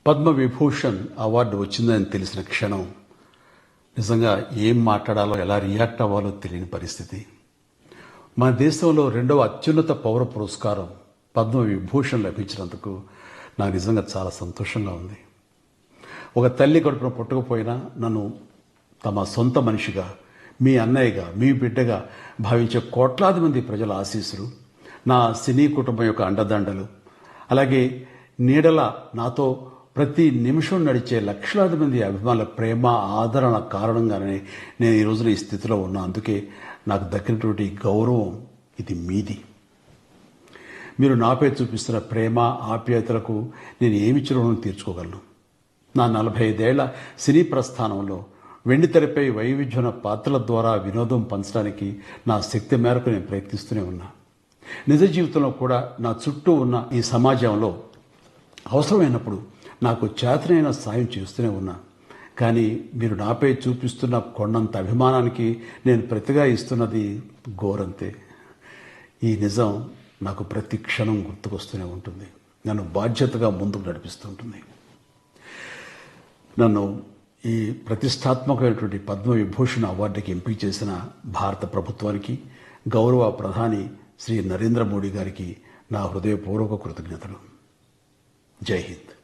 Padma Vibhushan award వచ్చిందని తెలిసిన క్షణం నిజంగా ఏం మాట్లాడాలో ఎలా రియాక్ట్ అవ్వాలో తెలియని పరిస్థితి. మన దేశంలో రెండవ అత్యున్నత పౌర పురస్కారం పద్మవిభూషణ్ లభించినందుకు నాకు నిజంగా చాలా సంతోషంగా ఉంది. ఒక తల్లి కడుపున పుట్టకపోయినా నన్ను తమ సొంత మనిషిగా, మీ అన్నయ్యగా, మీ బిడ్డగా భావించే కోట్లాది మంది ప్రజల ఆశీస్సులు, నా సినీ కుటుంబం యొక్క అండదండలు, అలాగే నీడల నాతో ప్రతి నిమిషం నడిచే లక్షలాది మంది అభిమానుల ప్రేమ, ఆదరణ కారణంగానే నేను ఈ రోజున ఈ స్థితిలో ఉన్నా. అందుకే నాకు దక్కినటువంటి గౌరవం ఇది మీది. మీరు నాపై చూపిస్తున్న ప్రేమ, ఆప్యాయతలకు నేను ఏమి రుణం తీర్చుకోగలను? నా 45 ఏళ్ల సినీ ప్రస్థానంలో వెండితెరపై వైవిధ్యమైన పాత్రల ద్వారా వినోదం పంచడానికి నా శక్తి మేరకు నేను ప్రయత్నిస్తూనే ఉన్నా. నిజ జీవితంలో కూడా నా చుట్టూ ఉన్న ఈ సమాజంలో అవసరమైనప్పుడు నాకు చేతనైన సాయం చేస్తూనే ఉన్నా. కానీ మీరు నాపై చూపిస్తున్న కొండంత అభిమానానికి నేను ప్రతిగా ఇస్తున్నది గోరంతే. ఈ నిజం నాకు ప్రతి క్షణం గుర్తుకొస్తూనే ఉంటుంది, నన్ను బాధ్యతగా ముందుకు నడిపిస్తుంటుంది. నన్ను ఈ ప్రతిష్టాత్మకమైనటువంటి పద్మవిభూషణ్ అవార్డుకి ఎంపిక చేసిన భారత ప్రభుత్వానికి, గౌరవ ప్రధాని శ్రీ నరేంద్ర మోడీ గారికి నా హృదయపూర్వక కృతజ్ఞతలు. జై హింద్.